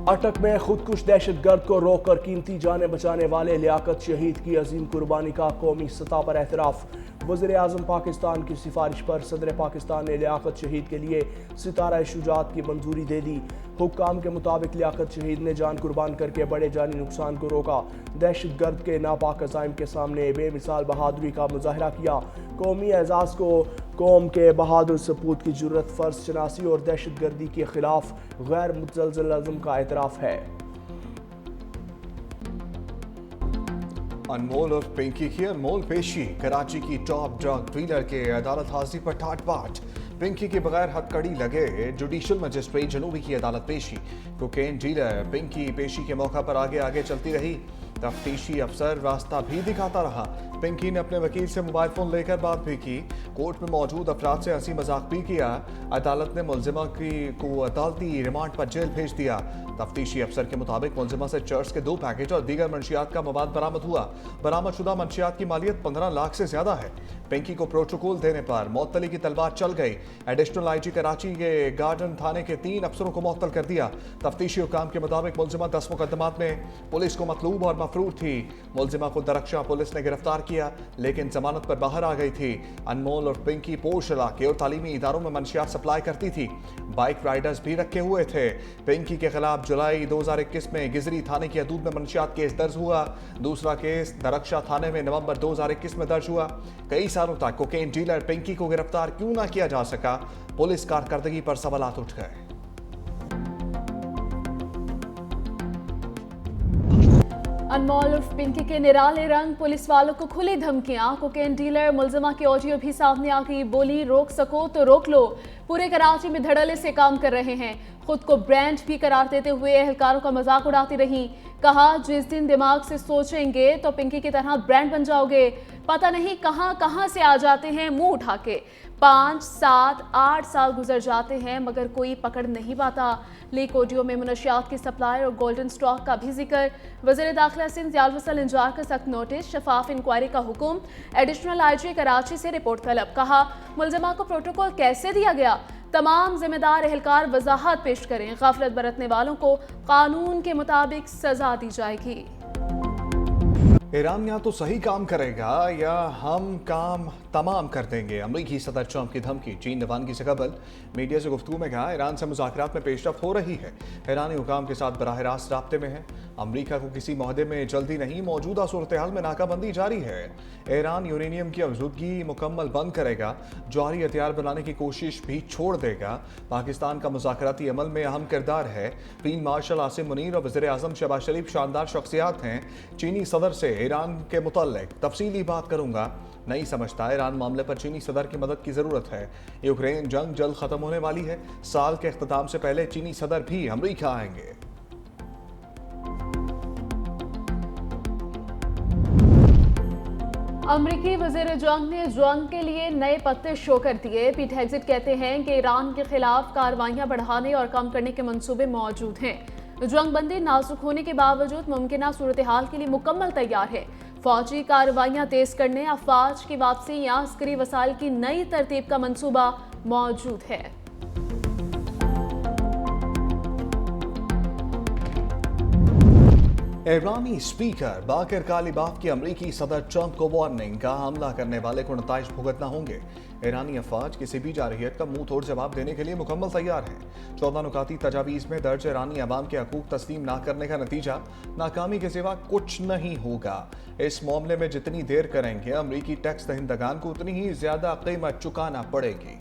अटक में खुदकुश दहशतगर्द को रोककर कीमती जानें बचाने वाले लियाकत शहीद की अजीम कुर्बानी का कौमी सतह पर एतराफ़। वज़ीर आज़म पाकिस्तान की सिफारिश पर सदर पाकिस्तान ने लियाकत शहीद के लिए सितारा शुजात की मंजूरी दे दी। हुक्काम के मुताबिक लियाकत शहीद ने जान कुर्बान करके बड़े जानी नुकसान को रोका। दहशतगर्द के नापाक अज़ाइम के सामने बेमिसाल बहादुरी का मुजाहरा किया। कौमी एजाज़ को कौम के बहादुर सपूत की जुर्रत, फ़र्ज शनासी और दहशतगर्दी के खिलाफ गैर मुतज़लज़ल अज़्म का एतराफ़ है। अनमोल और पिंकी की अनमोल पेशी। कराची की टॉप ड्रग डीलर के अदालत हाजिरी पर ठाट बाट। पिंकी के बगैर हथकड़ी लगे जुडिशल मजिस्ट्रेट जनूबी की अदालत पेशी। कोकेन डीलर पिंकी पेशी के मौका पर आगे आगे चलती रही। तफ्तीशी अफसर रास्ता भी दिखाता रहा। पिंकी ने अपने वकील से मोबाइल फोन लेकर बात भी की। कोर्ट में मौजूद अफराद से हंसी मजाक भी किया। अदालत ने मुलजिमा को अदालती रिमांड पर जेल भेज दिया। तफ्तीशी अफसर के मुताबिक मुलजिमा से चर्च के 2 पैकेट और दीगर मंशियात का मवाद बरामद हुआ। बरामद शुदा मंशियात की मालियत 15 लाख से ज्यादा है। पिंकी को प्रोटोकॉल देने पर मौतली की तलवार चल गई। एडिशनल आईजी कराची के गार्डन थाने के 3 अफसरों को मुअत्तल कर दिया। तफ्तीशी हुक्काम के मुताबिक मुलजिमा 10 मुकदमात में पुलिस को मतलूब और मफरूर थी। मुलजिमा को दरख्शां पुलिस ने गिरफ्तार किया, लेकिन जमानत पर बाहर आ गई थी। अनमोल और पिंकी पोश इलाके और तालीमी इदारों में मंशियात सप्लाई करती थी। बाइक राइडर्स भी रखे हुए थे। पिंकी के खिलाफ जुलाई 2021 में गिजरी थाने की हदूद में मंशियात केस दर्ज हुआ। दूसरा केस दरख्शा थाने में नवंबर 2021 में दर्ज हुआ। कई सालों तक कोकेन डीलर पिंकी को गिरफ्तार क्यों ना किया जा सका, पुलिस कारकर्दगी पर सवालात उठ गए। अनमोल उर्फ पिंकी के निराले रंग, पुलिस वालों को खुली धमकियां। कोकेन डीलर मुलजिमा की ऑडियो भी सामने आ गई। बोली, रोक सको तो रोक लो। पूरे कराची में धड़ल्ले से काम कर रहे हैं। खुद को ब्रांड भी करार देते हुए एहलकारों का मजाक उड़ाती रही। कहा, जिस दिन दिमाग से सोचेंगे तो पिंकी की तरह ब्रांड बन जाओगे। पता नहीं कहां कहां से आ जाते हैं मुंह उठा के। 5, 7, 8 साल गुजर जाते हैं मगर कोई पकड़ नहीं पाता। लीक ऑडियो में मुनशियात की सप्लाई और गोल्डन स्टॉक का भी जिक्र। वज़ीर दाखिला सिंध याल फसल इंजार का सख्त नोटिस, शफाफ इंक्वायरी का हुक्म। एडिशनल आईजी कराची से रिपोर्ट तलब। कहा, मुलजिमा को प्रोटोकॉल कैसे दिया गया, तमाम जिम्मेदार एहलकार वजाहत पेश करें। गफलत बरतने वालों को कानून के मुताबिक सजा दी जाएगी। ईरान या तो सही काम करेगा या हम काम तमाम कर देंगे। अमरीकी सदर ट्रंप की धमकी। चीन रवानगी से कबल मीडिया से गुफ्तगू में कहा, ईरान से मुज़ाकरात में पेशरफ्त हो रही है। ईरानी हुकाम के साथ बराह रास्त राब्ते में है। अमरीका को किसी मुहदे में जल्दी नहीं, मौजूदा सूरत हाल में नाकाबंदी जारी है। ईरान यूरेनियम की अफजुदगी मुकम्मल बंद करेगा। जौहरी हथियार बनाने की कोशिश भी छोड़ देगा। पाकिस्तान का मुज़ाकराती अमल में अहम किरदार है। फील्ड मार्शल आसिम मुनीर और वज़ीर आज़म शहबाज शरीफ शानदार शख्सियात हैं। चीनी सदर से ईरान के मुतल्लिक तफसीली बात करूंगा। नहीं समझता ईरान मामले पर चीनी सदर की मदद की जरूरत है। यूक्रेन जंग जल्द खत्म होने वाली है। साल के इख्तिताम से पहले चीनी सदर भी अमरीका आएंगे। अमरीकी वज़ीर जंग ने जंग के लिए नए पत्ते शो कर दिए। पीट हेग्सेट कहते हैं कि ईरान के खिलाफ कार्रवाइयां बढ़ाने और कम करने के मंसूबे मौजूद हैं। जंग बंदी नाजुक होने के बावजूद मुमकिन सूरत हाल के लिए मुकम्मल तैयार है। फौजी कार्रवाइयां तेज करने, अफवाज की वापसी या अस्करी वसाइल की नई तरतीब का मंसूबा मौजूद है। ईरानी स्पीकर बाकर कालिबाफ की अमरीकी सदर ट्रंप को वार्निंग का हमला करने वाले को नताइज भुगतना होंगे। ईरानी अफवाज किसी भी जारहियत का मुंह तोड़ जवाब देने के लिए मुकम्मल तैयार है। 14 नुकाती तजावीज़ में दर्ज ईरानी अवाम के हकूक तस्लीम ना करने का नतीजा नाकामी के सिवा कुछ नहीं होगा। इस मामले में जितनी देर करेंगे अमरीकी टैक्स दहिंदगान को उतनी ही ज्यादा कीमत चुकाना पड़ेगी।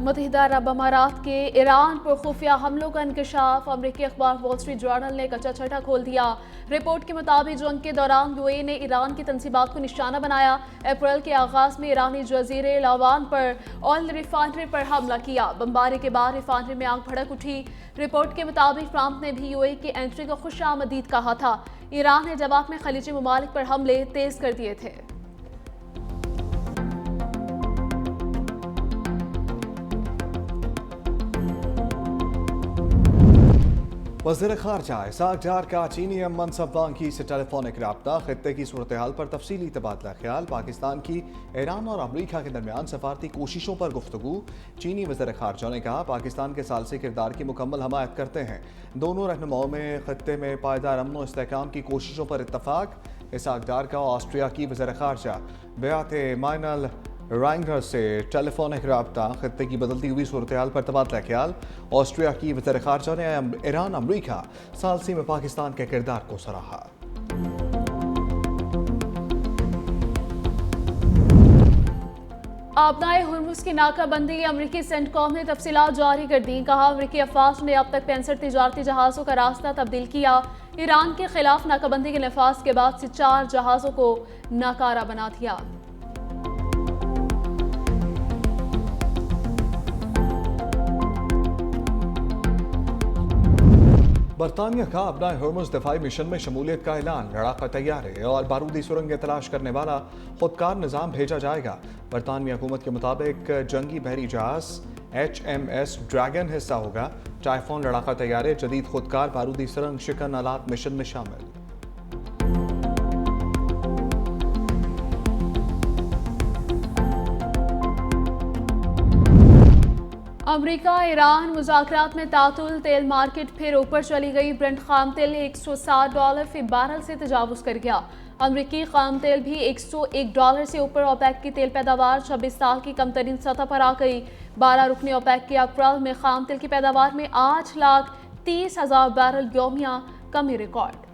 मुत्तहिदा अरब अमारात के ईरान पर खुफिया हमलों का इंकशाफ। अमरीकी अखबार वॉल स्ट्रीट जर्नल ने कच्चा छठा खोल दिया। रिपोर्ट के मुताबिक जंग के दौरान यूएई ने ईरान की तंसीबात को निशाना बनाया। अप्रैल के आगाज में ईरानी जजीरे लावान पर ऑयल रिफाइनरी पर हमला किया। बमबारी के बाद रिफाइनरी में आग भड़क उठी। रिपोर्ट के मुताबिक ट्रंप ने भी यूएई की एंट्री को खुशामदीद कहा था। ईरान ने जवाब में खलीजी ममालिक पर हमले तेज कर दिए थे। वज़ीर ख़ारजा इसाक डार का चीनी अमन सब्बांकी से टेलीफोनिक रब्ता, खित्ते की सूरत हाल पर तफसीली तबादला ख्याल, पाकिस्तान की ईरान और अमरीका के दरमियान सफारती कोशिशों पर गुफ्तगू। चीनी वज़ीर ख़ारजा ने कहा पाकिस्तान के सालसी किरदार की मुकम्मल हमायत करते हैं। दोनों रहनुमाओं में खित्ते में पायदार अमन और इस्तेहकाम की कोशिशों पर इत्तफाक। इसाक डार का ऑस्ट्रिया की वज़ीर ख़ारजा बेआत माइनल रैंगर से टेलीफोनिक रब्ता, खित्ते की बदलती हुई सूरत हाल पर तबादला ख्याल। ऑस्ट्रिया की वज़ीर ख़ारजा ने ईरान अमरीका सालसी में पाकिस्तान के किरदार को सराहा। आबनाए हुर्मुज़ की नाकाबंदी, अमरीकी सेंटकॉम ने तफसीलात जारी कर दी। कहा अमरीकी अफवाज ने अब तक 65 तिजारती जहाज़ों का रास्ता तब्दील किया। ईरान के खिलाफ नाकाबंदी के नफाज के बाद से 4 जहाज़ों को नाकारा बना दिया। बरतानिया का अपना हुर्मुज़ दफाई मिशन में शमूलियत का ऐलान, लड़ाका तैयारे और बारूदी सुरंगें तलाश करने वाला खुदकार निज़ाम भेजा जाएगा। बरतानवी हुकूमत के मुताबिक जंगी बहरी जहाज HMS ड्रैगन हिस्सा होगा। टाइफोन लड़ाका तैयारे, जदीद खुदकार बारूदी सुरंग शिकन आलात मिशन में शामिल। अमरीका ईरान मुज़ाकरात में तातुल, तेल मार्केट फिर ऊपर चली गई। ब्रेंट खाम तेल $160 फी बैरल से तजावुज़ कर गया। अमरीकी खाम तेल भी $101 से ऊपर। ओपेक की तेल पैदावार 26 साल की कम तरीन सतह पर आ गई। 12 रुकनी ओपेक के अप्रैल में खाम तेल की पैदावार में 8,30,000 बैरल यौमिया कमी रिकॉर्ड।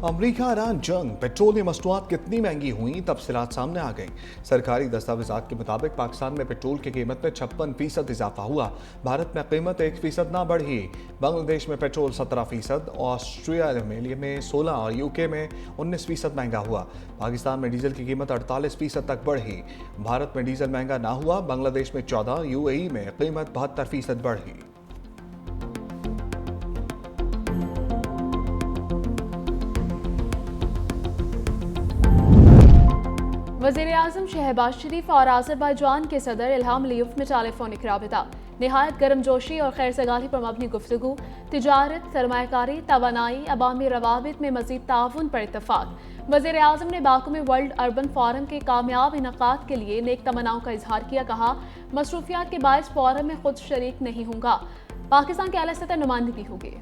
अमरीका ईरान जंग, पेट्रोलियम मसनूआत कितनी महंगी हुई, तफसीलात सामने आ गई। सरकारी दस्तावेजात के मुताबिक पाकिस्तान में पेट्रोल की कीमत में 56% इजाफा हुआ। भारत में कीमत 1% ना बढ़ी। बांग्लादेश में पेट्रोल 17%, ऑस्ट्रिया में 16% और UK में 19% महंगा हुआ। पाकिस्तान में डीजल की कीमत 48% तक बढ़ी। भारत में डीजल महंगा ना हुआ। बांग्लादेश में 14%, UAE में कीमत 72% बढ़ी। वज़ीर-ए-आज़म शहबाज शरीफ और आज़रबाईजान के सदर इल्हाम अलीयव में टेलीफोनिक राबिता, निहायत गर्मजोशी और खैर सगाली पर मबनी गुफ्तगू। तिजारत, सरमायाकारी, तवानाई, अवामी रवाबित में मज़ीद ताउन पर इत्तफाक। वज़ीर-ए-आज़म ने बाकू में वर्ल्ड अर्बन फोरम के कामयाब इनकाद के लिए नेक तमन्नाओं का इजहार किया। कहा मसरूफियात के बायस फोरम में खुद शरीक नहीं होगा, पाकिस्तान की आला सतह नुमाइंदगी होगी।